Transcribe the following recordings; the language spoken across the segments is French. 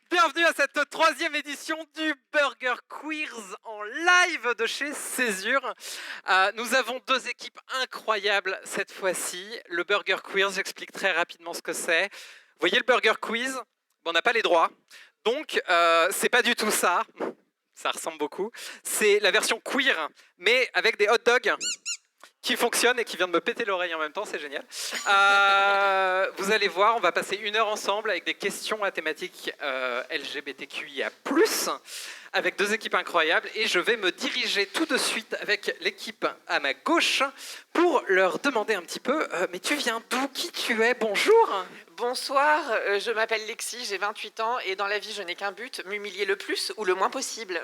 Bienvenue à cette troisième édition du Burger Quiz en live de chez Césure. Nous avons deux équipes incroyables cette fois-ci. Le Burger Quiz, j'explique très rapidement ce que c'est. Vous voyez le Burger Quiz? Bon, on n'a pas les droits, donc c'est pas du tout ça. Ça ressemble beaucoup. C'est la version queer, mais avec des hot dogs qui fonctionne et qui vient de me péter l'oreille en même temps, c'est génial. Vous allez voir, on va passer 1 heure ensemble avec des questions à thématique LGBTQIA+, avec deux équipes incroyables, et je vais me diriger tout de suite avec l'équipe à ma gauche pour leur demander un petit peu, mais tu viens d'où? Qui tu es? Bonjour. Bonsoir, je m'appelle Lexi, j'ai 28 ans et dans la vie je n'ai qu'un but, m'humilier le plus ou le moins possible.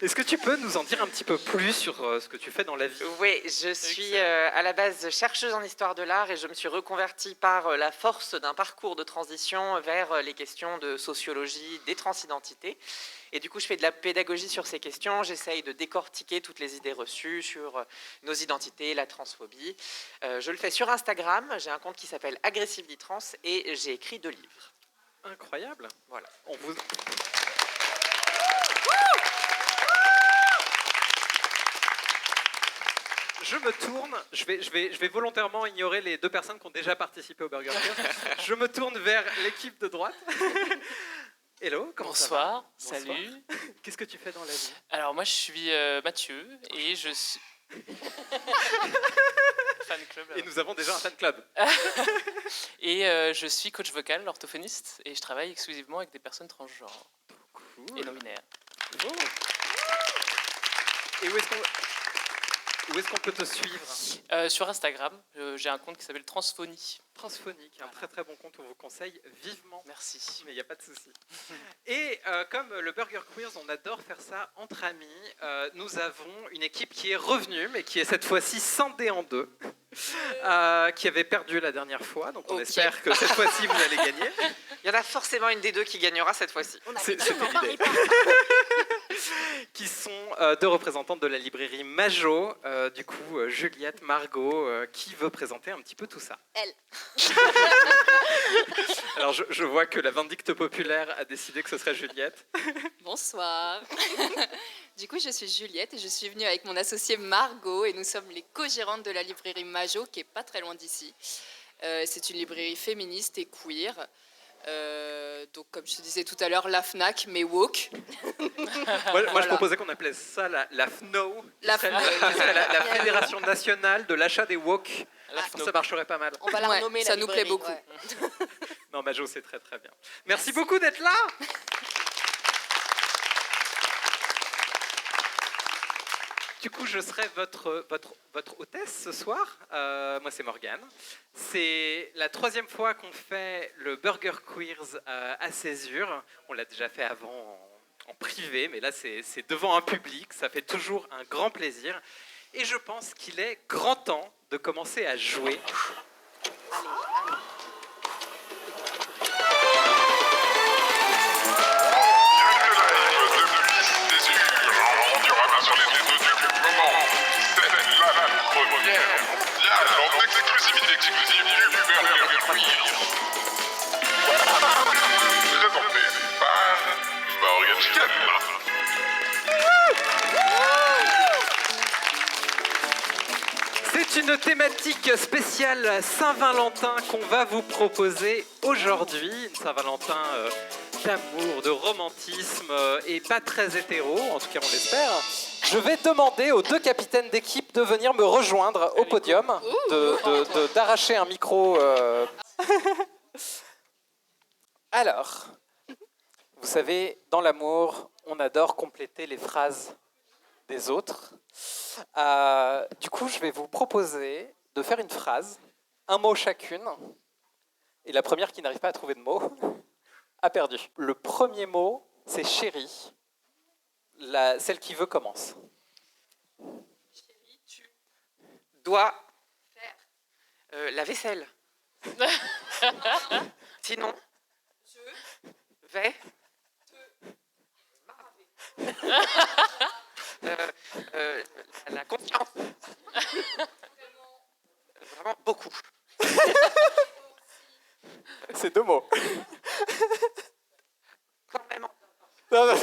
Est-ce que tu peux nous en dire un petit peu plus sur ce que tu fais dans la vie? Oui, je suis à la base chercheuse en histoire de l'art et je me suis reconvertie par la force d'un parcours de transition vers les questions de sociologie, des transidentités. Et du coup, je fais de la pédagogie sur ces questions. J'essaye de décortiquer toutes les idées reçues sur nos identités, la transphobie. Je le fais sur Instagram. J'ai un compte qui s'appelle Aggressively Trans et j'ai écrit 2 livres. Incroyable. Voilà. On vous... Je me tourne, je vais volontairement ignorer les deux personnes qui ont déjà participé au Burger Quiz. Je me tourne vers l'équipe de droite. Hello, comment ça va? Bonsoir, salut. Qu'est-ce que tu fais dans la vie? Alors moi je suis Mathieu et je suis... fan club. Et nous avons déjà un fan club. Et je suis coach vocal, orthophoniste et je travaille exclusivement avec des personnes transgenres Cool. et non binaires. Oh. Et où est-ce qu'on peut te suivre? Sur Instagram, j'ai un compte qui s'appelle Transphonie. Transphonie, qui est un très très bon compte, on vous conseille vivement. Merci. Mais il n'y a pas de souci. Et comme le Burger Quiz, on adore faire ça entre amis, nous avons une équipe qui est revenue, mais qui est cette fois-ci scindée en deux, qui avait perdu la dernière fois, donc on espère que cette fois-ci vous allez gagner. Il y en a forcément une des deux qui gagnera cette fois-ci. C'était l'idée. Qui sont deux représentantes de la librairie Majo, du coup Juliette, Margot, qui veut présenter un petit peu tout ça. Elle. Alors je vois que la vindicte populaire a décidé que ce serait Juliette. Bonsoir. Du coup, je suis Juliette et je suis venue avec mon associée Margot et nous sommes les co-gérantes de la librairie Majo qui est pas très loin d'ici. C'est une librairie féministe et queer. Donc, comme je te disais tout à l'heure, la Fnac, mais woke. Moi je proposais qu'on appelait ça la FNO, la Fédération Nationale de l'Achat des Woke. Ça marcherait pas mal. On va la renommer, ça nous plaît beaucoup. Ouais. Non, Majo, c'est très très bien. Merci beaucoup d'être là. Du coup, je serai votre hôtesse ce soir. Moi, c'est Morgane. C'est la troisième fois qu'on fait le Burger Quiz à Césure. On l'a déjà fait avant en privé, mais là, c'est devant un public. Ça fait toujours un grand plaisir. Et je pense qu'il est grand temps de commencer à jouer. Allez. C'est une thématique spéciale Saint-Valentin qu'on va vous proposer aujourd'hui. Une Saint-Valentin d'amour, de romantisme et pas très hétéro, en tout cas on l'espère. Je vais demander aux deux capitaines d'équipe de venir me rejoindre au podium, d'arracher un micro. Alors, vous savez, dans l'amour, on adore compléter les phrases des autres. Du coup, je vais vous proposer de faire une phrase, un mot chacune, et la première qui n'arrive pas à trouver de mot a perdu. Le premier mot, c'est chérie. Celle qui veut commence. Chérie, tu dois faire la vaisselle. Sinon, je vais te marrer. La confiance. Vraiment beaucoup. C'est 2 mots. Quand même. Non, non.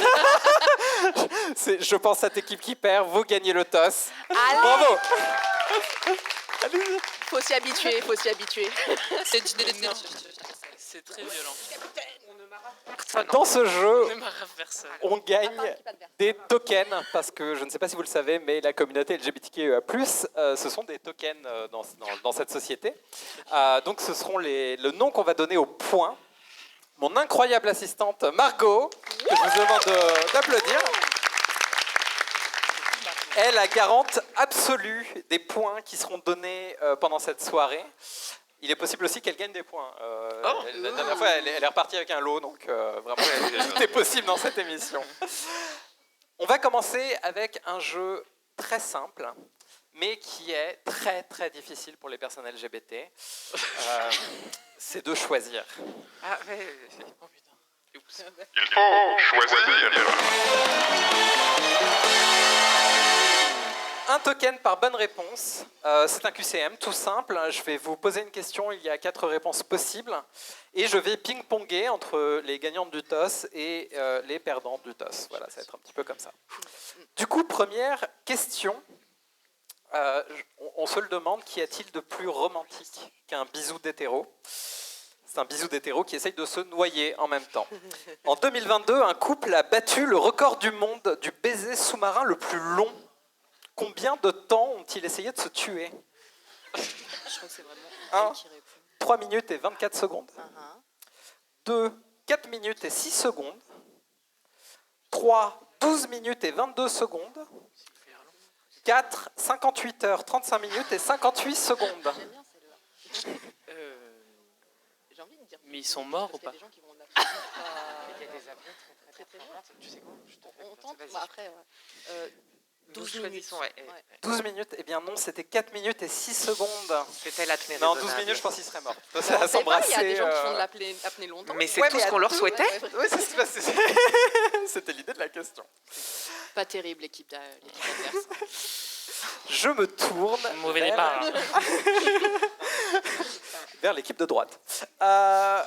Je pense à cette équipe qui perd, vous gagnez le toss. Allez, Bravo. faut s'y habituer, faut s'y habituer. C'est très violent. Personne. Dans ce jeu, Ne m'arrache personne. on gagne des tokens, parce que je ne sais pas si vous le savez, mais la communauté LGBTQIA+, ce sont des tokens dans cette société. Donc ce seront le nom qu'on va donner aux points. Mon incroyable assistante Margot, que je vous demande d'applaudir, est la garante absolue des points qui seront donnés pendant cette soirée. Il est possible aussi qu'elle gagne des points. La dernière fois, elle est repartie avec un lot, donc vraiment, tout est possible dans cette émission. On va commencer avec un jeu très simple, mais qui est très très difficile pour les personnes LGBT. C'est de choisir. Ah, ouais. Oh putain. Oups. Il faut choisir. Un token par bonne réponse. C'est un QCM tout simple. Je vais vous poser une question. Il y a 4 réponses possibles. Et je vais ping-ponger entre les gagnantes du toss et les perdantes du toss. Voilà, ça va être un petit peu comme ça. Du coup, première question. On se le demande, qu'y a-t-il de plus romantique qu'un bisou d'hétéro ? C'est un bisou d'hétéro qui essaye de se noyer en même temps. En 2022, un couple a battu le record du monde du baiser sous-marin le plus long. Combien de temps ont-ils essayé de se tuer ? Je crois que c'est vraiment Un. elle qui répond. 3 minutes et 24 secondes. Uh-huh. 2, 4 minutes et 6 secondes. 3, 12 minutes et 22 secondes. 4, 58 heures, 35 minutes et 58 secondes. J'aime bien celle-là. J'ai envie de dire. Mais ils sont morts parce ou qu'il y a pas? des gens qui vont la Il y a des avions très loin. Tu sais quoi? Je te On tente. Vas-y. Bah, après, ouais. 12 Nous minutes. choisissons, ouais. Ouais. 12 minutes, eh bien non, c'était 4 minutes et 6 secondes. C'était l'apnée Non, raisonnable. 12 minutes, je pense qu'il serait mort. On Ça va sait pas, il y a des s'embrasser. gens qui font de l'apnée longtemps. Mais c'est Ouais, tout mais ce à qu'on leur deux, souhaitait. Oui, c'était l'idée de la question. Pas terrible, l'équipe adverse. Je me tourne Mauvais vers, départ. vers l'équipe de droite.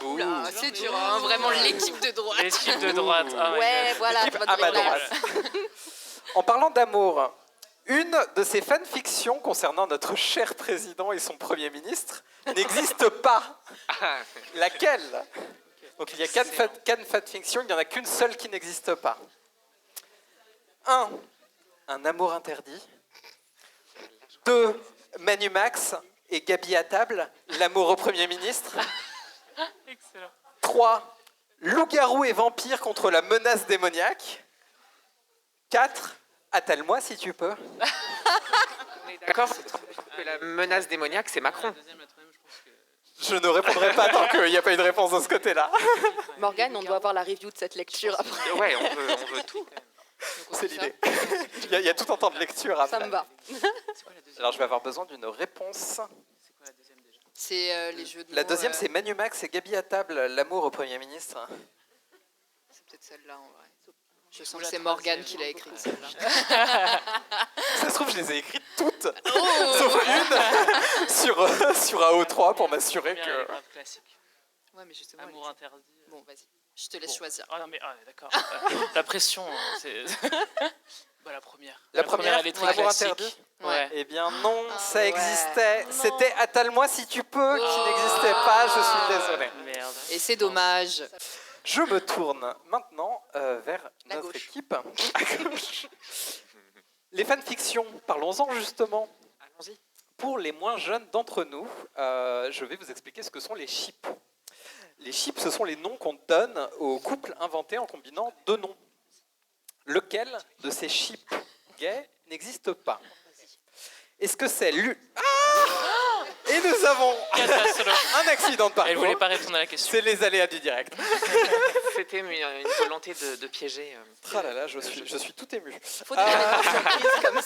Oula, c'est dur, hein, vraiment l'équipe de droite. L'équipe de droite. Oh my Ouais, God. voilà, L'équipe tu vas à te ma donner droite. En parlant d'amour, une de ces fanfictions concernant notre cher président et son Premier ministre n'existe pas. Ah, Laquelle ? Donc il y a 4 fanfictions, il n'y en a qu'une seule qui n'existe pas. 1. Un amour interdit. 2. Manu Max et Gabi à table, l'amour au Premier ministre. Excellent. 3. Loup-garou et vampire contre la menace démoniaque. 4. Attelle-moi si tu peux. on est d'accord que la menace démoniaque, c'est Macron. Je ne répondrai pas tant qu'il n'y a pas eu de réponse de ce côté-là. Morgane, on doit avoir la review de cette lecture après. Ouais, on veut tout. C'est l'idée. Il y a tout un temps de lecture après. Ça me va. Alors je vais avoir besoin d'une réponse. C'est quoi la deuxième déjà? C'est les jeux de La mots, deuxième, c'est Manu Max et Gabi à table, l'amour au Premier ministre. C'est peut-être celle-là en vrai. Je sens Ou que la c'est Morgane troisième. qui l'a écrite celle-là. Ça se trouve, je les ai écrites toutes, Oh sauf une sur AO3 pour m'assurer Première, que... elle est grave classique. Ouais, mais justement. Amour elle- interdit. Bon, vas-y. Je te laisse Bon. choisir. Ah non mais d'accord. La pression, c'est. Bah, la première. La première, elle est très Amour classique. interdit. Ouais. Eh bien non, Ah, ça ouais. existait. Non. C'était Attelle-moi si tu peux, qui Oh. n'existait pas, je suis désolé. Merde. Et c'est dommage. Je me tourne maintenant vers La notre gauche. équipe. À gauche. Les fanfictions, parlons-en justement. Allons-y. Pour les moins jeunes d'entre nous, je vais vous expliquer ce que sont les ships. Les ships, ce sont les noms qu'on donne aux couples inventés en combinant 2 noms. Lequel de ces ships gays n'existe pas? Est-ce que c'est Et nous avons Catastrophe. un accident de Elle voulait parcours. pas répondre à la question. C'est les aléas du direct. C'était une volonté de piéger. Ah là là, je suis tout ému. Faut des surprises comme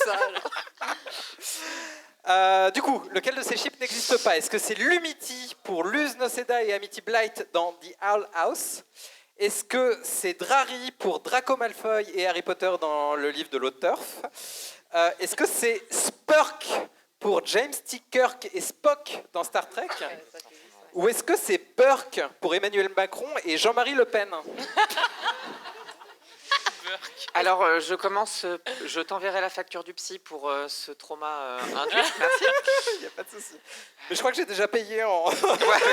ça. Du coup, lequel de ces ships n'existe pas? Est-ce que c'est Lumity pour Luz Noceda et Amity Blight dans The Owl House? Est-ce que c'est Drarry pour Draco Malfoy et Harry Potter dans le livre de l'eau de Turf? Est-ce que c'est Spurk pour James T. Kirk et Spock dans Star Trek? Ou est-ce que c'est Burke pour Emmanuel Macron et Jean-Marie Le Pen? Alors, je t'enverrai la facture du psy pour ce trauma induit. Merci. Il n'y a pas de souci. Mais je crois que j'ai déjà payé en... Voilà.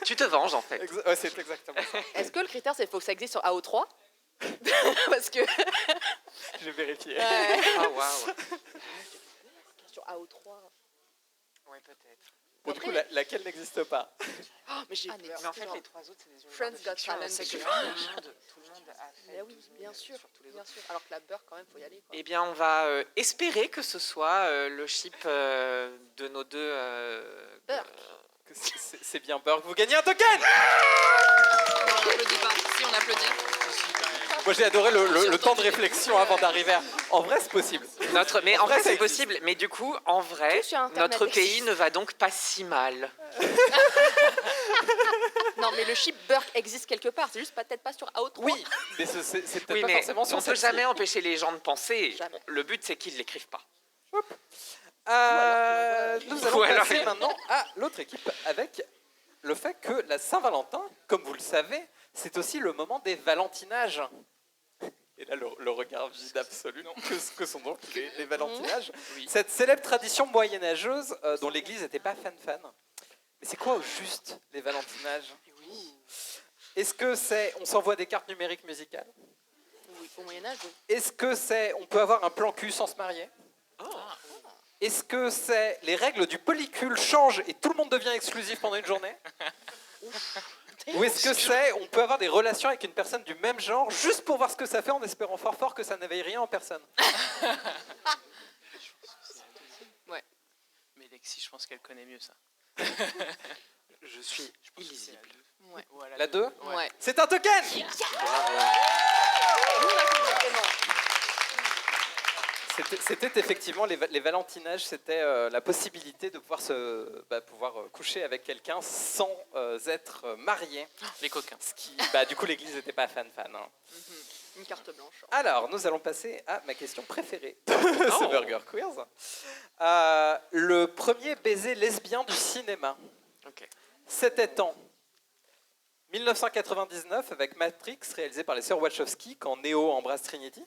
Tu te venges, en fait. Ouais, c'est exactement ça. Est-ce que le critère, c'est qu'il faut que ça existe sur AO3? Parce que... J'ai vérifié. Ouais. Ah, waouh. Sur AO3... Ouais, peut-être. Bon, du coup, laquelle n'existe pas? Oh, mais j'ai Ah, peur. Mais en fait, les trois autres, c'est des univers Friends de Got fiction. Talent. C'est que tout le monde a fait Mais oui, 12 000 bien sûr, sur tous les bien autres. sûr. Alors que la beurre, quand même, faut y aller. Quoi. Eh bien, on va espérer que ce soit le chip de nos deux... Burke. C'est bien Burke. Vous gagnez un token! Non, on n'applaudit pas. Si, on applaudit. Moi, j'ai adoré le temps de réflexion avant d'arriver à... En vrai, c'est possible. Mais en vrai, ça c'est existe. possible. Mais du coup, en vrai, Tout sur Internet notre pays existe. ne va donc pas si mal. Non, mais le chip Burke existe quelque part. C'est juste peut-être pas sur AO3. Oui, mais c'est peut-être Oui, pas mais forcément sur on ne peut celle-ci. jamais empêcher les gens de penser. Jamais. Le but, c'est qu'ils ne l'écrivent pas. Nous allons Ou alors- passer maintenant à l'autre équipe avec le fait que la Saint-Valentin, comme vous le savez, c'est aussi le moment des valentinages. Et là, le regard vide absolu. Que sont donc les valentinages? Oui. Cette célèbre tradition moyenâgeuse dont l'Église n'était pas fan. Mais c'est quoi au juste les valentinages? Est-ce que c'est on s'envoie des cartes numériques musicales? Oui, au Moyen-Âge, oui. Est-ce que c'est on peut avoir un plan cul sans se marier? Est-ce que c'est les règles du polycule changent et tout le monde devient exclusif pendant une journée? Ou est-ce que c'est on peut avoir des relations avec une personne du même genre juste pour voir ce que ça fait en espérant fort que ça n'éveille rien en personne? Mais Lexi, je pense qu'elle connaît mieux ça. Je suis Je pense que c'est illisible. la deux. Ouais. Ou à La 2? Ouais. C'est un token! C'était effectivement les valentinages, c'était la possibilité de pouvoir coucher avec quelqu'un sans être marié. Les coquins. Ce qui, du coup, l'Église n'était pas fan. Hein. Une carte blanche. Alors, nous allons passer à ma question préférée de ce Burger Quiz. Le premier baiser lesbien du cinéma. Ok. C'était en 1999 avec Matrix, réalisé par les sœurs Wachowski, quand Neo embrasse Trinity.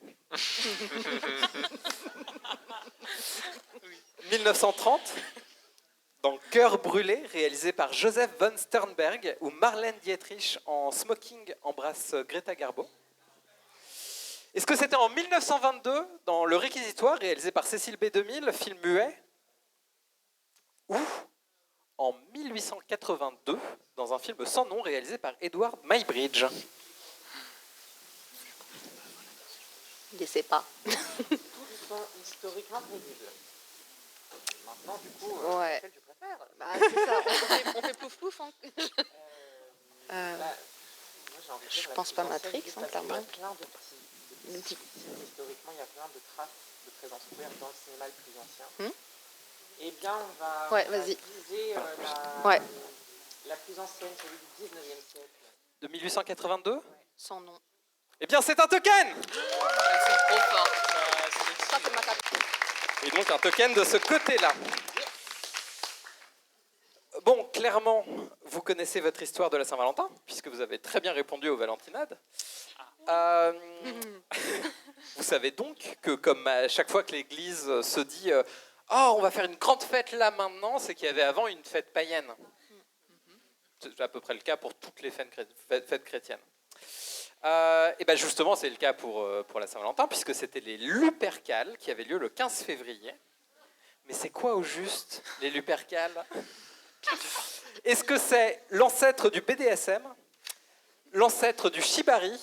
1930, dans Cœur brûlé, réalisé par Joseph von Sternberg, où Marlène Dietrich en smoking embrasse Greta Garbo. Est-ce que c'était en 1922, dans Le Réquisitoire, réalisé par Cécile B2000, film muet, ou en 1882, dans un film sans nom réalisé par Edward Muybridge? Je ne sais pas. Tous sont historiquement crédibles. Maintenant, du coup, Ouais. lequel tu préfères? Bah, c'est ça. On fait pouf pouf. Hein. Moi, j'ai envie de dire Je la pense plus pas ancienne, Matrix, juste hein, parce qu'il y a clairement. plein de petits signes. Historiquement, il y a plein de traces de présence queer dans le cinéma le plus ancien. Eh bien, on va, Ouais, on va vas-y. viser Ouais. la plus ancienne, celui du 19e siècle. De 1882? Sans nom. Eh bien, c'est un token! Elles sont trop fortes. Ça, c'est ma carte. Et donc un token de ce côté-là. Bon, clairement, vous connaissez votre histoire de la Saint-Valentin, puisque vous avez très bien répondu aux Valentinades. Vous savez donc que comme à chaque fois que l'Église se dit « Oh, on va faire une grande fête là maintenant », c'est qu'il y avait avant une fête païenne. C'est à peu près le cas pour toutes les fêtes chrétiennes. Et bien justement, c'est le cas pour la Saint-Valentin, puisque c'était les Lupercales qui avaient lieu le 15 février. Mais c'est quoi au juste, les Lupercales? Est-ce que c'est l'ancêtre du BDSM, l'ancêtre du Shibari,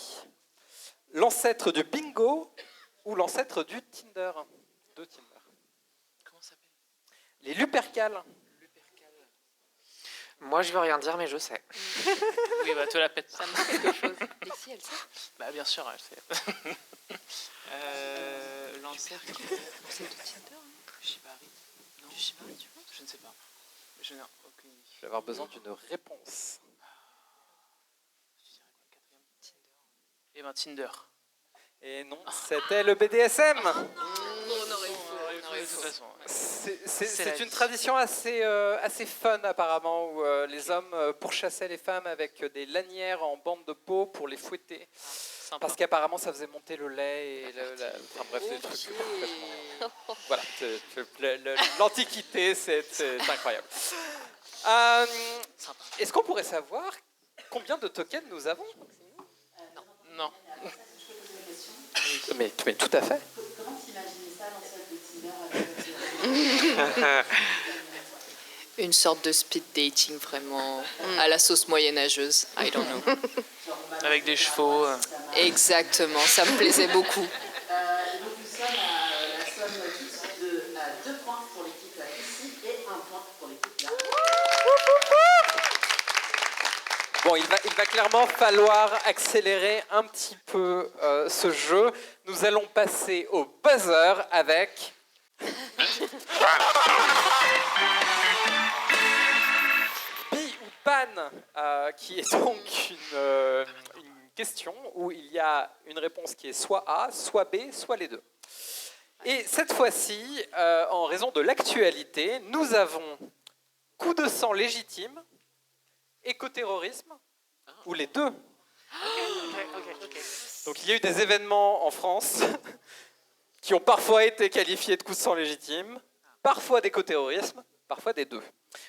l'ancêtre du bingo ou l'ancêtre du Tinder? De Tinder. Comment ça s'appelle? Les Lupercales. Moi, je veux rien dire, mais je sais. Oui, bah toi la pète. Ça me dit quelque chose. Lexi, elle sait. Bah bien sûr, elle sait. L'ancêtre. C'est de Tinder, hein. Shibari. Non. Du Shibari, tu penses? Je ne sais pas. Je n'ai aucune idée. Je vais avoir besoin d'une réponse. Je dirais quoi, quatrième? Tinder. Eh ben Tinder. Et non, c'était le BDSM. On aurait toute façon. C'est une tradition assez fun apparemment où les hommes pourchassaient les femmes avec des lanières en bande de peau pour les fouetter. Sympa. Parce qu'apparemment ça faisait monter le lait et enfin bref des trucs complètement... Voilà, l'Antiquité c'est incroyable. Est-ce qu'on pourrait savoir combien de tokens nous avons? Non. Mais tout à fait. Comment t'imagines ça dans celle de Tinder? Une sorte de speed dating vraiment à la sauce moyenâgeuse. I don't know. Avec des chevaux. Exactement, ça me plaisait beaucoup. Donc nous sommes à la somme toute de 2 points pour l'équipe là ici et 1 point pour l'équipe là. Bon, il va clairement falloir accélérer un petit peu ce jeu. Nous allons passer au buzzer avec... Bi ou pan, qui est donc une question où il y a une réponse qui est soit A, soit B, soit les deux. Et cette fois-ci, en raison de l'actualité, nous avons coup de sang légitime, écoterrorisme, ou les deux. Donc il y a eu des événements en France qui ont parfois été qualifiés de coup de sang légitime, parfois d'écoterrorisme, parfois des deux.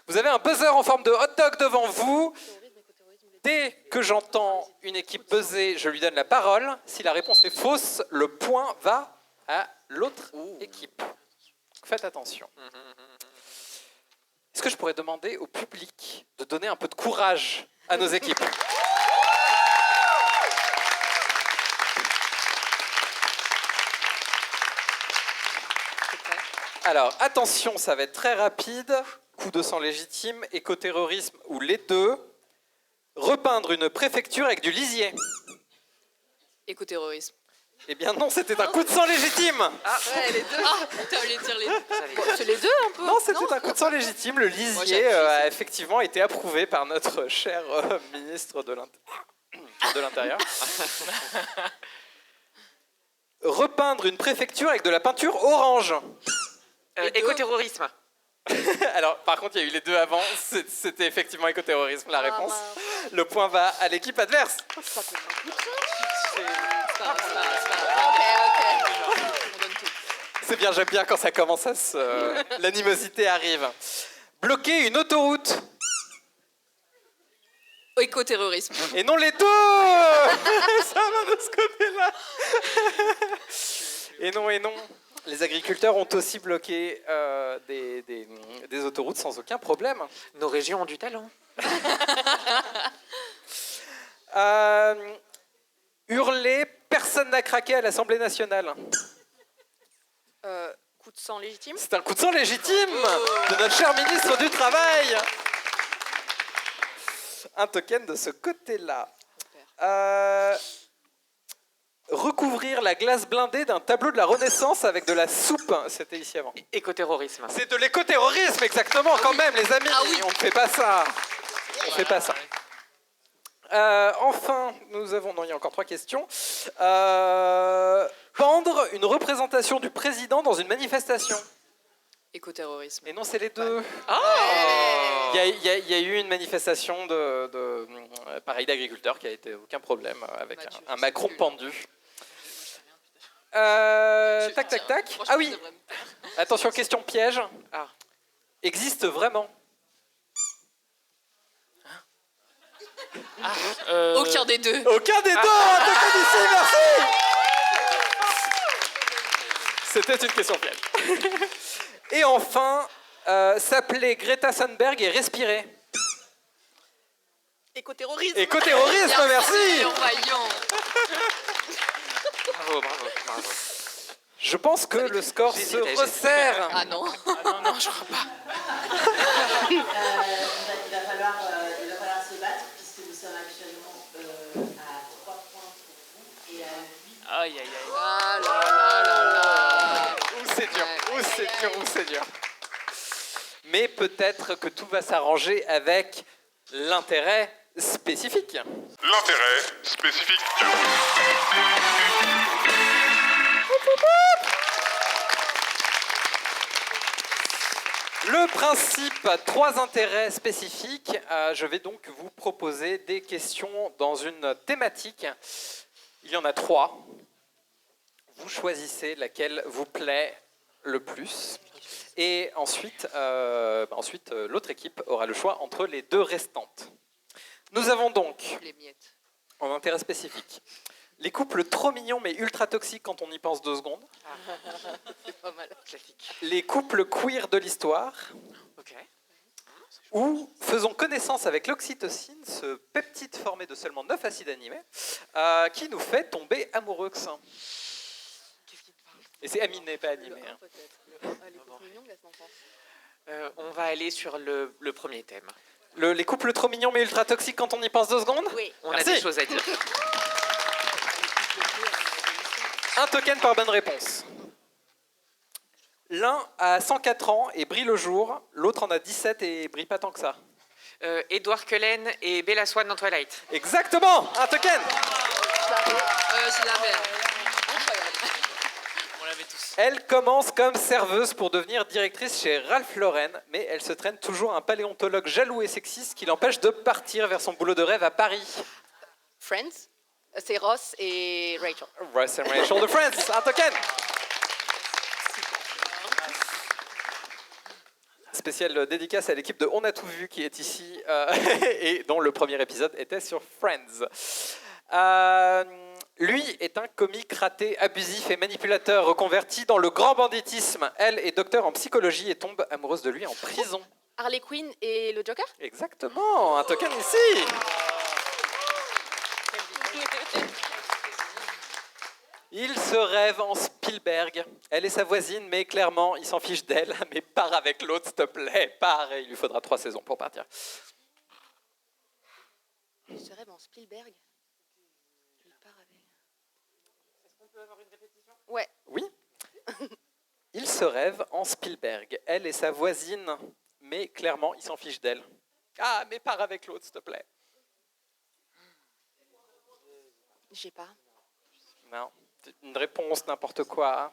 Vous avez un buzzer en forme de hot dog devant vous. Dès que j'entends une équipe buzzer, je lui donne la parole. Si la réponse est fausse, le point va à l'autre équipe. Faites attention. Est-ce que je pourrais demander au public de donner un peu de courage à nos équipes? Alors, attention, ça va être très rapide. Coup de sang légitime, écoterrorisme ou les deux. Repeindre une préfecture avec du lisier. Écoterrorisme. Eh bien non, c'était un coup de sang légitime. Ouais, les deux. Ah, t'as voulu dire les deux. C'est les deux un peu. Non, c'était un coup de sang légitime. Le lisier a effectivement été approuvé par notre cher ministre de l'Intérieur. Repeindre une préfecture avec de la peinture orange. Écoterrorisme. Alors, par contre, il y a eu les deux avant. C'était effectivement écoterrorisme, la réponse. Le point va à l'équipe adverse. C'est bien, j'aime bien quand ça commence à l'animosité arrive. Bloquer une autoroute. Écoterrorisme. Et non les deux. Ça va de ce côté-là. Et non. Les agriculteurs ont aussi bloqué des autoroutes sans aucun problème. Nos régions ont du talent. Hurler, personne n'a craqué à l'Assemblée nationale. Coup de sang légitime. C'est un coup de sang légitime de notre cher ministre du Travail. Un token de ce côté-là. Recouvrir la glace blindée d'un tableau de la Renaissance avec de la soupe. C'était ici avant. Écoterrorisme. C'est de l'écoterrorisme, exactement, quand même, les amis. On ne fait pas ça. On ne fait pas ça. Enfin, nous avons... Non, il y a encore 3 questions. Pendre une représentation du président dans une manifestation. Écoterrorisme. Et non, c'est les deux. Oh Il y a eu une manifestation pareil d'agriculteurs qui a été aucun problème avec un Macron pendu. Tac. Ah oui. Attention, question piège. Existe vraiment. Aucun des deux. Aucun des deux. Un token ici, merci. C'était une question piège. Et enfin, s'appeler Greta Thunberg et respirer. Écoterrorisme. Écoterrorisme, merci. Voyons. Bravo. Je pense que le score se resserre. Ah non. Non, je crois pas. Il va falloir se battre puisque nous sommes actuellement à 3 points pour vous et à 8. Aïe. Ah là. Où c'est dur. Mais peut-être que tout va s'arranger avec l'intérêt spécifique. L'intérêt spécifique. Le principe, 3 intérêts spécifiques. Je vais donc vous proposer des questions dans une thématique. Il y en a 3. Vous choisissez laquelle vous plaît le plus. Et ensuite, l'autre équipe aura le choix entre les 2 restantes. Nous avons donc, Les miettes. en intérêt spécifique, les couples trop mignons mais ultra toxiques quand on y pense 2 secondes. C'est pas mal. Classique. Les couples queer de l'histoire. Ok. Ou faisons connaissance avec l'oxytocine, ce peptide formé de seulement 9 acides aminés, qui nous fait tomber amoureux. Qu'est-ce qui te parle? Et c'est aminé, pas animé. Le 1 hein. peut-être. Les couples mignons, laisse l'enfant. On va aller sur le premier thème. Les couples trop mignons mais ultra toxiques quand on y pense 2 secondes. Oui. On Merci. a des choses à dire. Un token par bonne réponse. L'un a 104 ans et brille le jour, l'autre en a 17 et brille pas tant que ça. Edward Cullen et Bella Swan dans Twilight. Exactement, un token. Je l'avais. On l'avait tous. Elle commence comme serveuse pour devenir directrice chez Ralph Lauren, mais elle se traîne toujours un paléontologue jaloux et sexiste qui l'empêche de partir vers son boulot de rêve à Paris. Friends, c'est Ross et Rachel. Ross and Rachel de Friends, un token. Spéciale dédicace à l'équipe de On a tout vu qui est ici et dont le premier épisode était sur Friends. Lui est un comique raté, abusif et manipulateur reconverti dans le grand banditisme. Elle est docteur en psychologie et tombe amoureuse de lui en prison. Harley Quinn et le Joker. Exactement, un token ici. Il se rêve en Spielberg. Elle est sa voisine, mais clairement, il s'en fiche d'elle. Mais pars avec l'autre, s'il te plaît. Pars. Et il lui faudra 3 saisons pour partir. Je serais en Spielberg. Il part avec. Est-ce qu'on peut avoir une répétition? Ouais. Oui. Il se rêve en Spielberg. Elle est sa voisine, mais clairement, il s'en fiche d'elle. Ah, mais pars avec l'autre, s'il te plaît. J'ai pas. Non. Une réponse, n'importe quoi.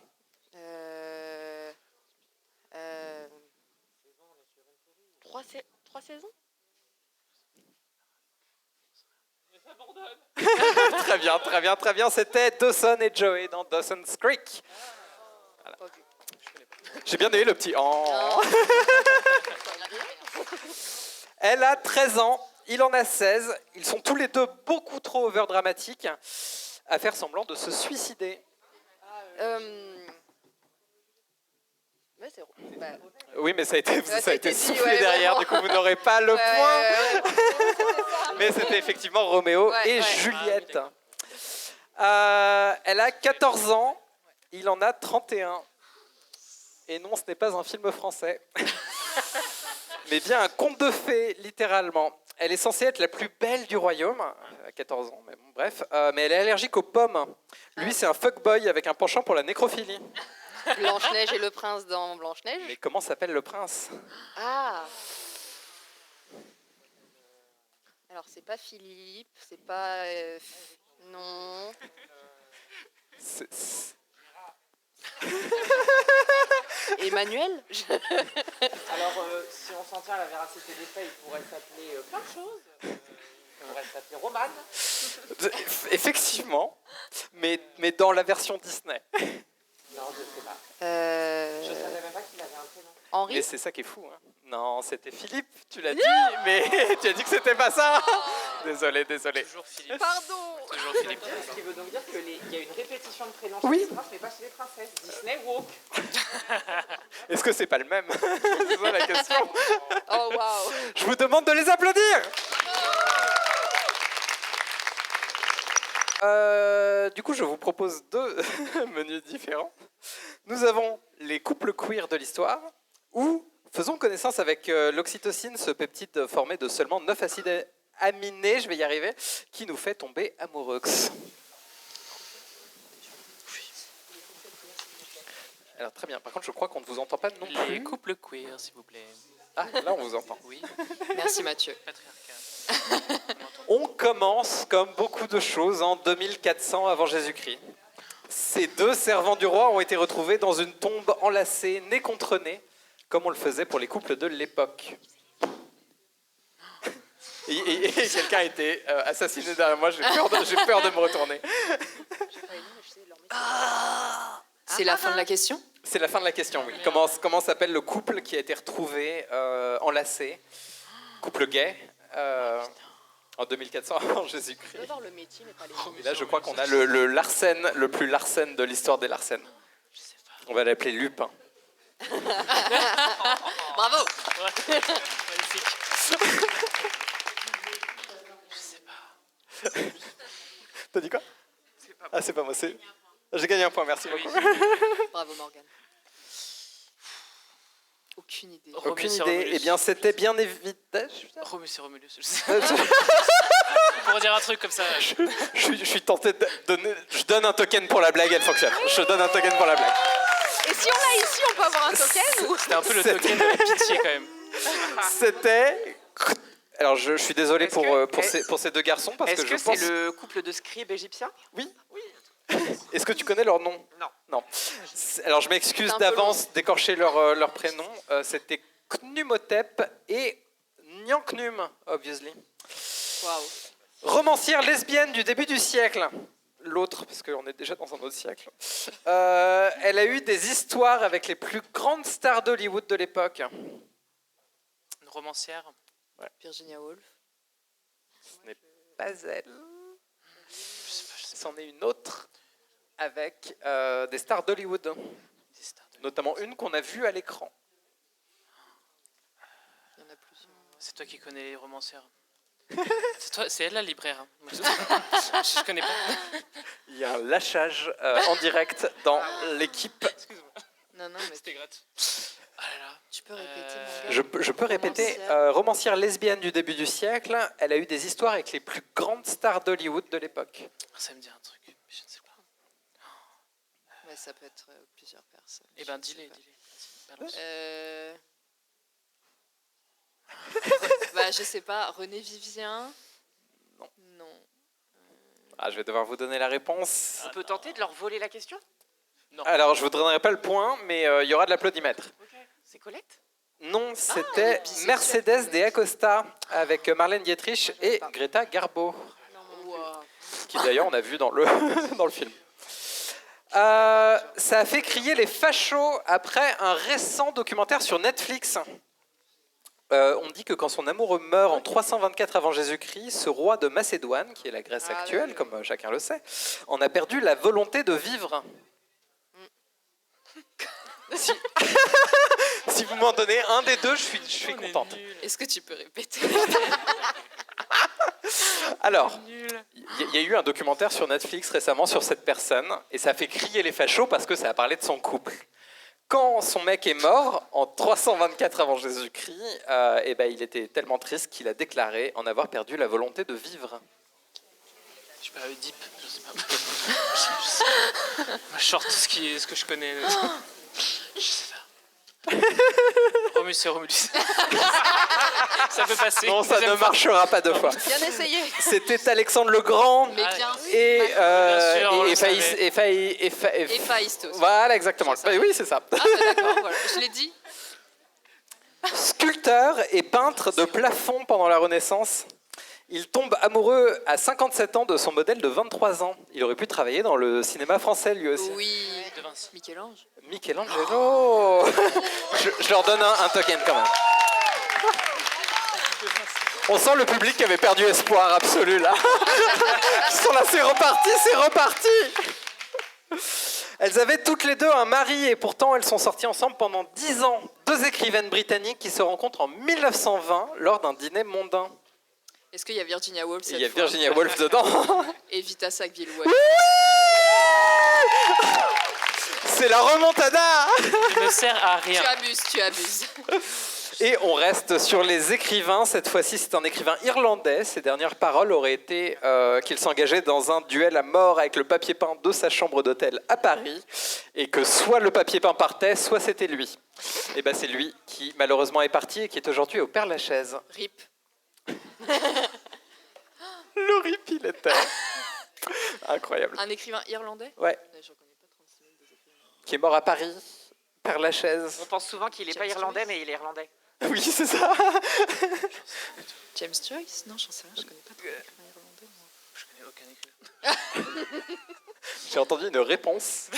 Trois saisons. Très bien, très bien, très bien. C'était Dawson et Joey dans Dawson's Creek. Voilà. Pas vu. J'ai bien aimé le petit « oh ». Elle a 13 ans, il en a 16. Ils sont tous les deux beaucoup trop overdramatiques à faire semblant de se suicider. Ouais, c'est. Bah, Oui, mais ça a été, ça a été dit, soufflé ouais, derrière, vraiment. du coup vous n'aurez pas le point. Mais c'était effectivement Roméo Ouais, et ouais. Juliette. Elle a 14 ans, il en a 31. Et non, ce n'est pas un film français, mais bien un conte de fées, littéralement. Elle est censée être la plus belle du royaume, à 14 ans, mais bon, bref. Mais elle est allergique aux pommes. Lui, c'est un fuckboy avec un penchant pour la nécrophilie. Blanche-Neige et le prince dans Mais Blanche-Neige. comment s'appelle le prince? Ah. Alors, c'est pas Philippe, c'est pas. Non. C'est- Emmanuel. Alors, si on s'en tient à la véracité des faits, il pourrait s'appeler plein de choses. Il pourrait s'appeler Roman. Effectivement, mais dans la version Disney. Non, je ne sais pas. Je ne savais même pas qu'il avait un prénom. Henri. Mais c'est ça qui est fou. Hein. Non, c'était Philippe, tu l'as dit, mais tu as dit que c'était pas ça. Désolé. Toujours Philippe. Pardon. Toujours Philippe. Ce qui veut donc dire qu'il y a une répétition de prénoms Oui. chez les princes, mais pas chez les princesses. Disney woke. Est-ce que c'est pas le même? C'est ça la question. Oh waouh. Je vous demande de les applaudir. Du coup, je vous propose 2 menus différents. Nous avons les couples queer de l'histoire, ou faisons connaissance avec l'oxytocine, ce peptide formé de seulement 9 acides aminés, je vais y arriver, qui nous fait tomber amoureux. Alors très bien, par contre je crois qu'on ne vous entend pas non Les plus. couples queer, s'il vous plaît. Ah, là on vous entend. Oui, Merci Mathieu. patriarcat. On commence, comme beaucoup de choses, en 2400 avant Jésus-Christ. Ces 2 servants du roi ont été retrouvés dans une tombe enlacée, nez contre nez, comme on le faisait pour les couples de l'époque. Et quelqu'un a été assassiné derrière moi, j'ai peur de me retourner. C'est la fin de la question? C'est la fin de la question, oui. Comment s'appelle le couple qui a été retrouvé enlacé, couple gay, en 2400 avant Jésus-Christ. J'adore le métier, mais pas les Et là, je crois qu'on a le Larsen, le plus Larsen de l'histoire des Larsen. On va l'appeler Lupin. Bravo. Magnifique. T'as dit quoi? Ah, c'est pas moi, c'est... J'ai gagné un point, merci beaucoup. Bravo Morgane. Aucune idée. Aucune Romulus et idée. Romulus. Eh bien, c'était bien évident. Romulus et Romulus. Je sais. Pour dire un truc comme ça. Je suis tenté de donner... Je donne un token pour la blague, elle fonctionne. Je donne un token pour la blague. Et si on l'a ici, on peut avoir un token ou... C'était un peu le token de la pitié quand même. C'était... Alors, je suis désolé Est-ce pour ces deux garçons, parce Est-ce que que je pense... c'est le couple de scribes égyptiens? Est-ce que tu connais leur nom? Non. Alors, je m'excuse C'est un peu d'avance d'écorcher leur prénom. C'était Knumhotep et Nyanknum, obviously. Waouh. Romancière lesbienne du début du siècle. L'autre, parce qu'on est déjà dans un autre siècle. Elle a eu des histoires avec les plus grandes stars d'Hollywood de l'époque. Une romancière. Virginia Woolf. Ce n'est pas elle. C'en est une autre avec des stars d'Hollywood. Notamment une qu'on a vue à l'écran. Il y en a plusieurs. C'est toi qui connais les romancières. C'est elle la libraire. Hein. Moi, je connais pas. Il y a un lâchage en direct dans l'équipe. Excuse-moi. Non, mais C'était gratuit. Ah là là. tu peux répéter Morgane? Je peux répéter, romancière lesbienne du début du siècle, elle a eu des histoires avec les plus grandes stars d'Hollywood de l'époque. Ça me dit un truc, mais je ne sais pas. Ouais, ça peut être plusieurs personnes. Eh ben, Je sais dis-les. pas. Balance. Bah, je sais pas. René Vivien? Non. Non. Ah, je vais devoir vous donner la réponse. On peut tenter de leur voler la question? Alors, je ne vous donnerai pas le point, mais il y aura de l'applaudimètre. C'est Colette? Non, c'était bisexuelle. Mercedes de Acosta avec Marlène Dietrich et Greta Garbo, Wow. qui d'ailleurs on a vu dans le, dans le film. Ça a fait crier les fachos après un récent documentaire sur Netflix. On dit que quand son amoureux meurt en 324 avant Jésus-Christ, ce roi de Macédoine, qui est la Grèce actuelle, oui. comme chacun le sait, en a perdu la volonté de vivre. Si vous m'en donnez un des deux, je suis contente. Est-ce que tu peux répéter? Alors, il y a eu un documentaire sur Netflix récemment sur cette personne, et ça a fait crier les fachos parce que ça a parlé de son couple. Quand son mec est mort, en 324 avant Jésus-Christ, eh ben, il était tellement triste qu'il a déclaré en avoir perdu la volonté de vivre. Je sais pas, Oedipe, je sais pas. Moi, je sors tout ce que je connais. Je sais pas. Romulus et Romulus. Ça peut passer. Non, ça ne marchera pas deux fois. Bien essayé. C'était Alexandre le Grand Mais bien et sûr, on le savait. Héphaïstos. Voilà, exactement. C'est ça. Oui, c'est ça. Ah, bah, d'accord, voilà. Je l'ai dit. Sculpteur et peintre de plafond pendant la Renaissance, il tombe amoureux à 57 ans de son modèle de 23 ans. Il aurait pu travailler dans le cinéma français lui aussi. Oui. De Vinci. Michel-Ange. Michelangelo. Je leur donne un token quand même. On sent le public qui avait perdu espoir absolu là. Ils sont là, c'est reparti, c'est reparti. Elles avaient toutes les deux un mari et pourtant elles sont sorties ensemble pendant 10 ans. Deux écrivaines britanniques qui se rencontrent en 1920 lors d'un dîner mondain. Est-ce qu'il y a Virginia Woolf cette Il y a fois? Virginia Woolf dedans. Et Vita Sackville-West. C'est la remontada. Il ne sert à rien. Tu abuses. Et on reste sur les écrivains. Cette fois-ci, c'est un écrivain irlandais. Ses dernières paroles auraient été qu'il s'engageait dans un duel à mort avec le papier peint de sa chambre d'hôtel à Paris, et que soit le papier peint partait, soit c'était lui. Et ben c'est lui qui malheureusement est parti et qui est aujourd'hui au Père-Lachaise. RIP. Le rip, il était incroyable. Un écrivain irlandais? Ouais, Je reconnais pas 36 000 des écrivains. qui est mort à Paris Père Lachaise. On pense souvent qu'il n'est pas James irlandais, Joyce. mais il est irlandais. Oui, c'est ça. James Joyce? Non, j'en sais rien, je connais pas trop l'écrivain irlandais. Moi. Je connais aucun écrivain. J'ai entendu une réponse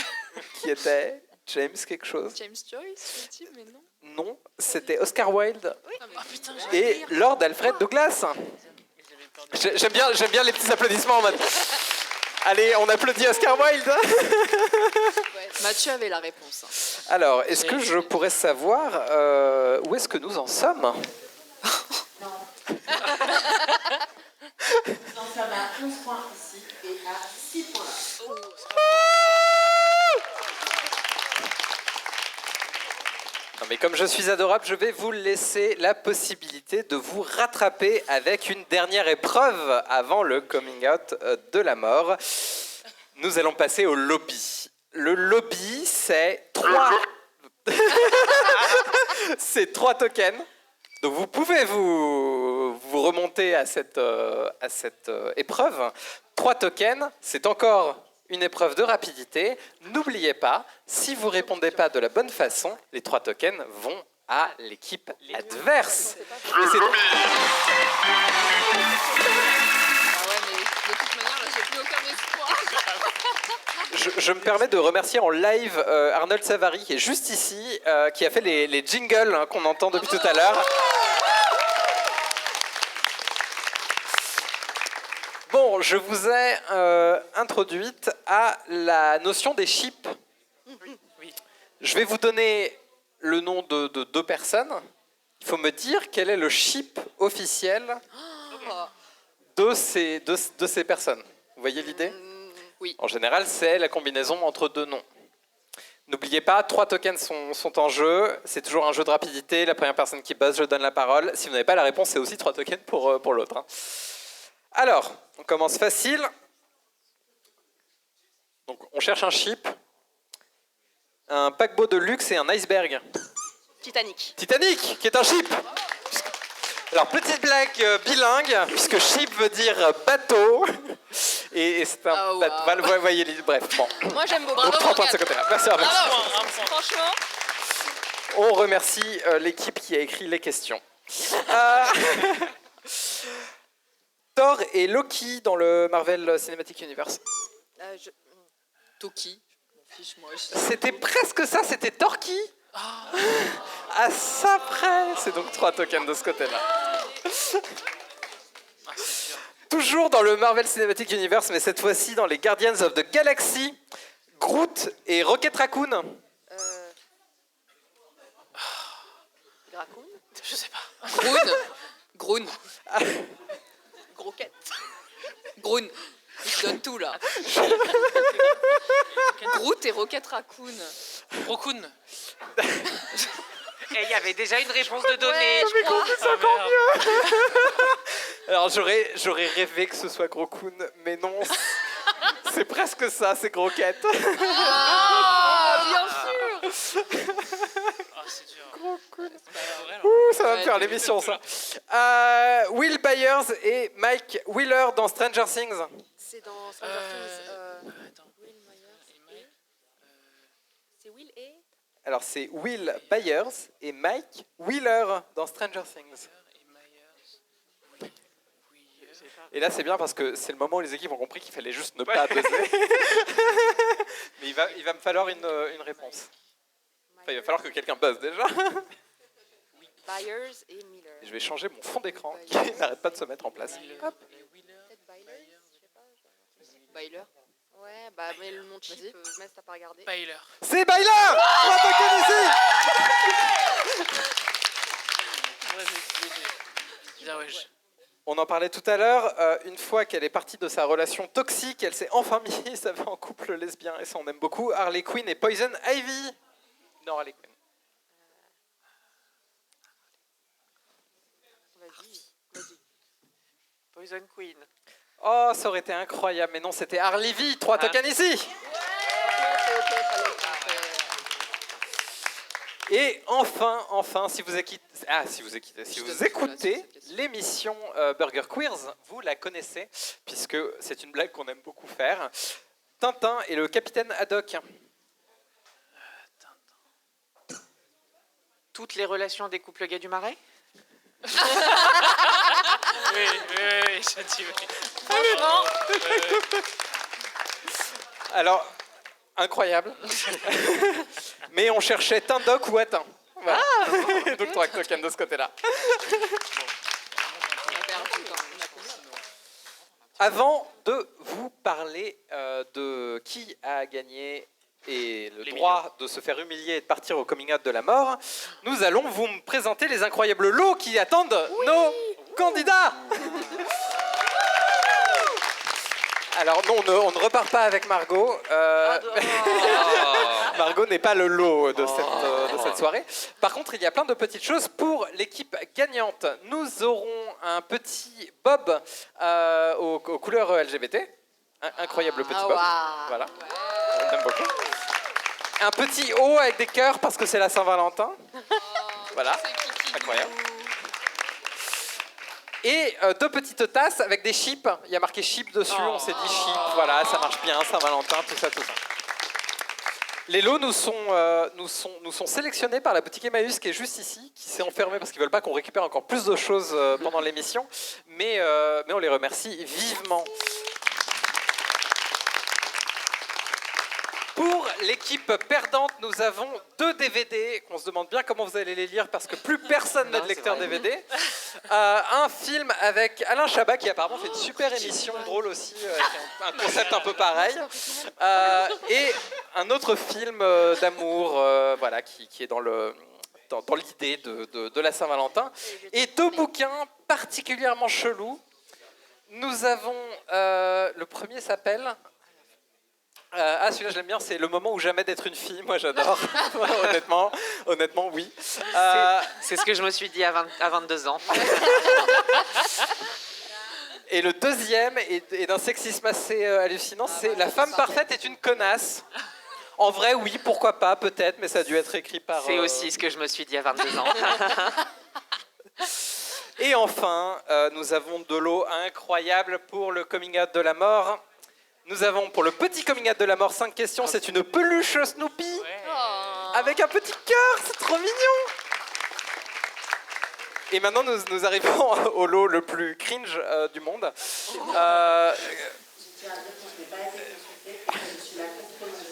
qui était James quelque chose. James Joyce, je dis, mais non. Non, c'était Oscar Wilde Ah putain, et Lord Alfred Douglas. J'aime bien les petits applaudissements en mode. Allez, on applaudit Oscar Wilde. Ouais, Mathieu avait la réponse. Hein. Alors, est-ce que je pourrais savoir où est-ce que nous en sommes? Non. Nous en sommes à 11 points ici et à 6 points là. Non, mais comme je suis adorable, je vais vous laisser la possibilité de vous rattraper avec une dernière épreuve avant le coming out de la mort. Nous allons passer au lobby. Le lobby, c'est 3 tokens. Donc vous pouvez vous remonter à cette épreuve. 3 tokens, c'est encore une épreuve de rapidité. N'oubliez pas, si vous ne répondez pas de la bonne façon, les 3 tokens vont à l'équipe adverse. Et c'est- Ah ouais, mais de toute manière, là, j'ai plus aucun espoir. je me permets de remercier en live Arnold Savary, qui est juste ici, qui a fait les jingles hein, qu'on entend depuis tout à l'heure. Bon, je vous ai introduite à la notion des chips. Oui. Je vais vous donner le nom de 2 personnes. Il faut me dire quel est le chip officiel de ces personnes. Vous voyez l'idée? Oui. En général, c'est la combinaison entre 2 noms. N'oubliez pas, 3 tokens sont en jeu. C'est toujours un jeu de rapidité. La première personne qui buzz, je donne la parole. Si vous n'avez pas la réponse, c'est aussi 3 tokens pour l'autre. Hein. Alors, on commence facile. Donc, on cherche un chip, un paquebot de luxe et un iceberg. Titanic. Titanic, qui est un ship. Alors, petite blague bilingue, puisque ship veut dire bateau. Et c'est un Oh, bateau. wow. Voilà, vous voyez, bref, bon. Moi, j'aime beaucoup. Donc, 3 points de ce côté-là. Merci, merci. Franchement, On remercie l'équipe qui a écrit les questions. Euh, Thor et Loki dans le Marvel Cinematic Universe. Toki. Je m'en fiche, moi. C'était presque ça, c'était Torki. À ça près. C'est donc 3 tokens de ce côté-là. Ah, c'est dur. Toujours dans le Marvel Cinematic Universe, mais cette fois-ci dans les Guardians of the Galaxy, Groot et Rocket Raccoon. Gracoon. Je sais pas. Groon. Groquette. Groon. Je donne tout, là. Groot et Rocket Raccoon. Raccoon. Et il y avait déjà une réponse de donnée. Ouais, je crois. Ah, merde. Alors j'aurais rêvé que ce soit Grocoon, mais non, c'est presque ça, c'est Groquette. Ah, bien sûr. Ah, c'est dur. Grocoon. C'est vrai, Ouh, ça va me Ouais, faire l'émission ça. Will Byers et Mike Wheeler dans Stranger Things. C'est dans Stranger Things. Attends. Will Myers et... C'est Will et... Alors c'est Will Byers et Mike Wheeler dans Stranger Things. Et Myers. Oui. Et là c'est bien parce que c'est le moment où les équipes ont compris qu'il fallait juste ne pas buzzer. Mais il va me falloir une réponse. Enfin, il va falloir que quelqu'un buzz déjà. Byers et Miller. Je vais changer mon fond d'écran qui n'arrête pas de se mettre en place. Hop. Peut-être Byler, je sais pas. Byler. Ouais, bah, mais le nom de chip, Vas-y. Metz, t'as pas regardé. Baylor. C'est Byler. 3 tokens ici. Ouais, bien ouais. On en parlait tout à l'heure, une fois qu'elle est partie de sa relation toxique, elle s'est enfin mise en couple lesbien, et ça on aime beaucoup, Harley Quinn et Poison Ivy. Non, Harley Quinn. Vas-y. Poison Queen. Oh, ça aurait été incroyable, mais non, c'était Harley V, 3 tokens ici. Et enfin, si vous écoutez l'émission Burger Queers, vous la connaissez, puisque c'est une blague qu'on aime beaucoup faire. Tintin et le capitaine Haddock. toutes les relations des couples gays du Marais? Oui, je dis oui. Franchement, Alors, incroyable. Mais on cherchait Tindoc ou Atteint. Voilà. Donc tu auras token de ce côté-là. On a perdu quand même. Avant de vous parler de qui a gagné et le Les droit de se faire humilier et de partir au coming out de la mort, nous allons vous présenter les incroyables lots qui attendent nos candidats. Alors non, on ne repart pas avec Margot. Margot n'est pas le lot de cette soirée. Par contre, il y a plein de petites choses pour l'équipe gagnante. Nous aurons un petit bob aux couleurs LGBT. Incroyable petit bob. Voilà. On aime beaucoup. Un petit haut avec des cœurs parce que c'est la Saint-Valentin. Voilà. Incroyable. Et deux petites tasses avec des chips. Il y a marqué chip dessus, on s'est dit chip. Voilà, ça marche bien, Saint-Valentin, tout ça, tout ça. Les lots nous sont sélectionnés par la boutique Emmaüs qui est juste ici, qui s'est enfermée parce qu'ils ne veulent pas qu'on récupère encore plus de choses pendant l'émission. Mais on les remercie vivement. Pour l'équipe perdante, nous avons 2 DVD qu'on se demande bien comment vous allez les lire parce que plus personne n'a de lecteur DVD. Un film avec Alain Chabat qui apparemment fait une super émission drôle aussi, avec un concept un peu pareil. Et un autre film d'amour voilà, qui est dans l'idée de la Saint-Valentin. Et 2 bouquins particulièrement chelous. Nous avons... le premier s'appelle... celui-là je l'aime bien, c'est le moment où jamais d'être une fille, moi j'adore. honnêtement oui. c'est ce que je me suis dit à 22 ans. Et le deuxième est d'un sexisme assez hallucinant, c'est La femme parfaite est une connasse. En vrai oui, pourquoi pas, peut-être, mais ça a dû être écrit par... C'est aussi ce que je me suis dit à 22 ans. Et enfin, nous avons de l'eau incroyable pour le coming out de la mort. Nous avons pour le petit coming out de la mort 5 questions. C'est une peluche Snoopy avec un petit cœur, c'est trop mignon. Et maintenant, nous arrivons au lot le plus cringe du monde. Je tiens à dire que je n'ai pas été consultée, parce que je suis la contrôleuse.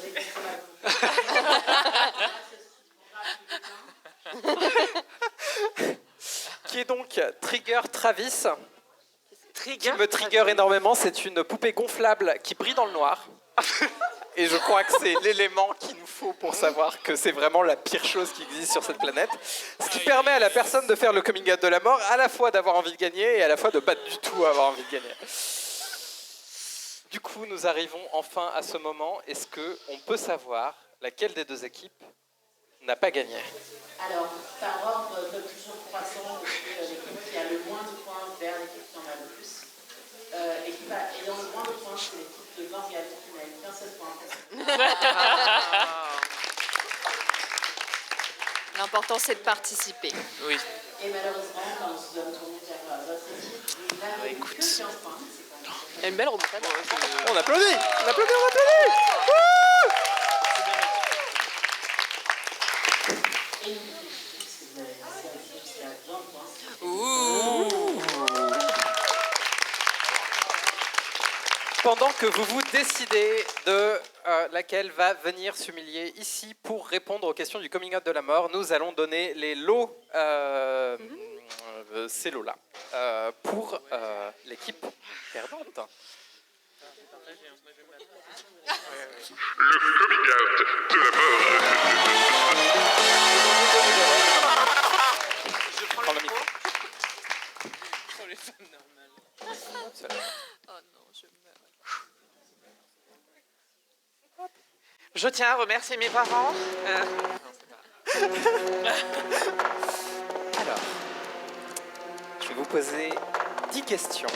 Qui est donc Trigger Travis. Trigger Qui me trigger énormément, c'est une poupée gonflable qui brille dans le noir. Et je crois que c'est l'élément qu'il nous faut pour savoir que c'est vraiment la pire chose qui existe sur cette planète. Ce qui permet à la personne de faire le coming out de la mort, à la fois d'avoir envie de gagner et à la fois de pas du tout avoir envie de gagner. Du coup, nous arrivons enfin à ce moment. Est-ce qu'on peut savoir laquelle des 2 équipes n'a pas gagné? Alors, par ordre de toujours croissant, depuis l'équipe qui a le moins de points vers l'équipe qui en a le plus. L'équipe ayant le moins de points, c'est l'équipe de Morgane qui n'a eu qu'un seul point. L'important, c'est de participer. Oui. Et malheureusement, quand on se doit tourner vers votre équipe, vous n'avez eu que 15 points. Il y a une belle remontade. On applaudit. Wouh! Et n'oubliez pas, parce que vous avez réussi à faire jusqu'à 20 points. Pendant que vous vous décidez de laquelle va venir s'humilier ici pour répondre aux questions du coming out de la mort, nous allons donner les lots, ces lots-là, pour l'équipe perdante. Le coming out de la mort. Je prends le micro. Pour les femmes normales. Oh non, je meurs. Je tiens à remercier mes parents. Alors, je vais vous poser 10 questions.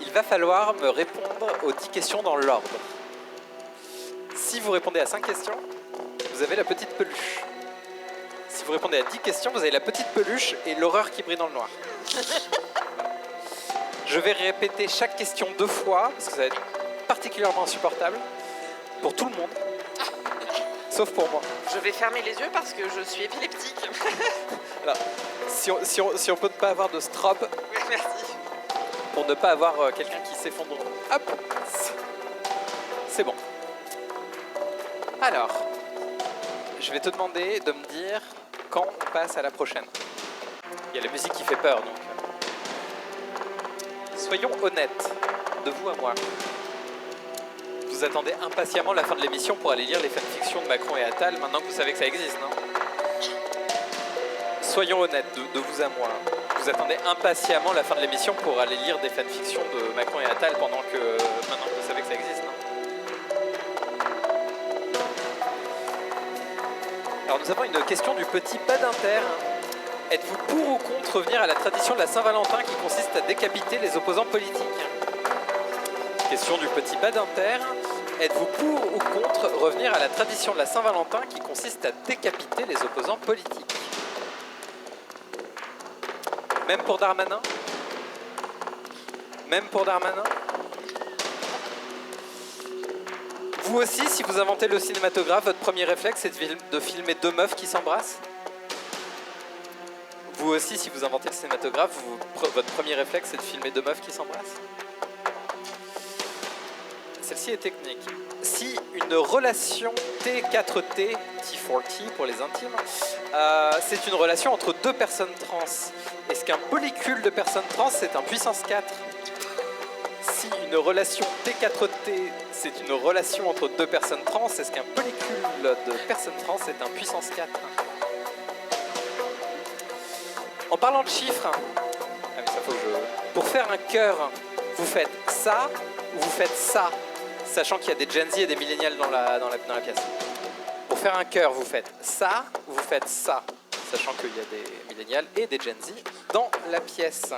Il va falloir me répondre aux 10 questions dans l'ordre. Si vous répondez à 5 questions, vous avez la petite peluche. Si vous répondez à 10 questions, vous avez la petite peluche et l'horreur qui brille dans le noir. Je vais répéter chaque question 2 fois, parce que ça va être particulièrement insupportable pour tout le monde. Sauf pour moi. Je vais fermer les yeux parce que je suis épileptique. Alors, si on peut ne pas avoir de strobe, Oui, merci. pour ne pas avoir quelqu'un qui s'effondre. Hop, c'est bon. Alors, je vais te demander de me dire quand on passe à la prochaine. Il y a la musique qui fait peur, donc. Soyons honnêtes, de vous à moi. Vous attendez impatiemment la fin de l'émission pour aller lire les fanfictions de Macron et Attal, maintenant que vous savez que ça existe, non? Soyons honnêtes, de vous à moi. Vous attendez impatiemment la fin de l'émission pour aller lire des fanfictions de Macron et Attal maintenant que vous savez que ça existe, non? Alors nous avons une question du petit Badinter. Êtes-vous pour ou contre revenir à la tradition de la Saint-Valentin qui consiste à décapiter les opposants politiques? Question du petit Badinter. Êtes-vous pour ou contre revenir à la tradition de la Saint-Valentin qui consiste à décapiter les opposants politiques? Même pour Darmanin? Même pour Darmanin? Vous aussi, si vous inventez le cinématographe, votre premier réflexe, c'est de filmer deux meufs qui s'embrassent? Vous aussi, si vous inventez le cinématographe, votre premier réflexe, c'est de filmer deux meufs qui s'embrassent? Celle-ci est technique. Si une relation T4T, T4T pour les intimes, c'est une relation entre deux personnes trans, est-ce qu'un polycule de personnes trans, c'est un puissance 4? Si une relation T4T, c'est une relation entre deux personnes trans, est-ce qu'un polycule de personnes trans, c'est un puissance 4? En parlant de chiffres, pour faire un cœur, vous faites ça ou vous faites ça, sachant qu'il y a des Gen Z et des millénials dans la pièce. Pour faire un cœur, vous faites ça ou vous faites ça, sachant qu'il y a des millénials et des Gen Z dans la pièce.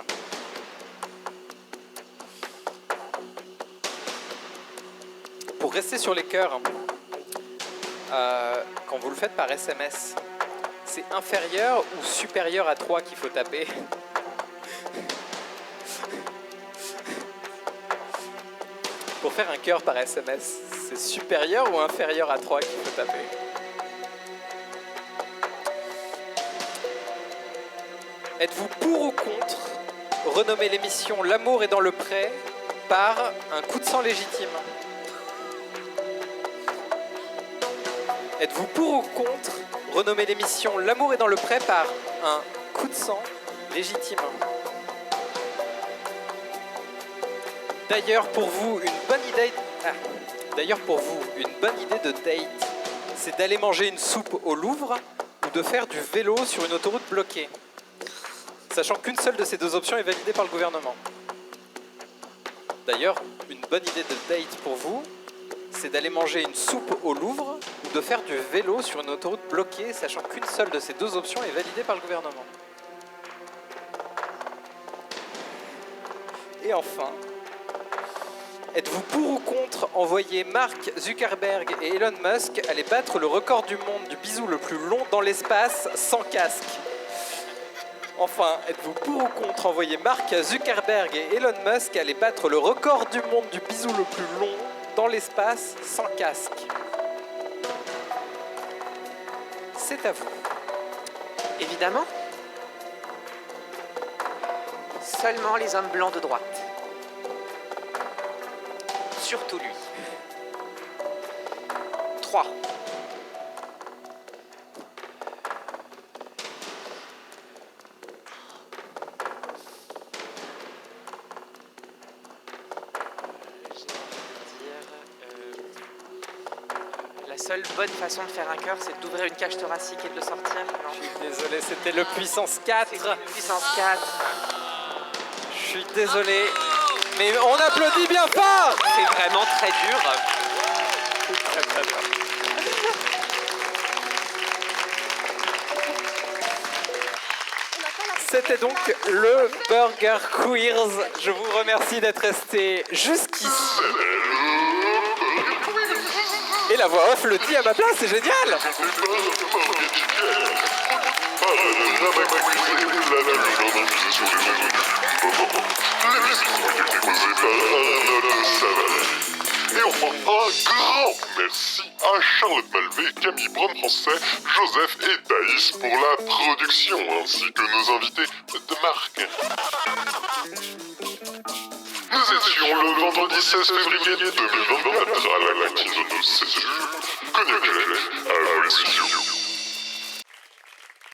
Pour rester sur les cœurs, quand vous le faites par SMS, c'est inférieur ou supérieur à 3 qu'il faut taper? Pour faire un cœur par SMS, c'est supérieur ou inférieur à 3 qu'il faut taper? Êtes-vous pour ou contre renommer l'émission L'amour est dans le pré par un coup de sang légitime? Êtes-vous pour ou contre renommer l'émission L'amour est dans le pré par un coup de sang légitime? D'ailleurs, pour vous, une bonne idée de date, c'est d'aller manger une soupe au Louvre ou de faire du vélo sur une autoroute bloquée, sachant qu'une seule de ces deux options est validée par le gouvernement. D'ailleurs, une bonne idée de date pour vous, c'est d'aller manger une soupe au Louvre ou de faire du vélo sur une autoroute bloquée, sachant qu'une seule de ces deux options est validée par le gouvernement. Et enfin, êtes-vous pour ou contre envoyer Mark Zuckerberg et Elon Musk aller battre le record du monde du bisou le plus long dans l'espace sans casque? Enfin, êtes-vous pour ou contre envoyer Mark Zuckerberg et Elon Musk aller battre le record du monde du bisou le plus long dans l'espace sans casque? C'est à vous. Évidemment. Seulement les hommes blancs de droite. Surtout lui. 3. La seule bonne façon de faire un cœur, c'est d'ouvrir une cage thoracique et de le sortir. Non. Je suis désolé, c'était le puissance 4. C'est puissance 4. Je suis désolé, mais on applaudit bien fort. C'est vraiment très dur. Très, très bien. C'était donc le Burger Quiz. Je vous remercie d'être resté jusqu'ici. Et la voix off le dit à ma place, c'est génial. Et on enfin un grand merci à Charlotte Malvé, Camille Brun-Français, Joseph et Thaïs pour la production, ainsi que nos invités de marque. Nous étions le vendredi 16 février 2024 à la Latino de Césure, Cognac à Aussio.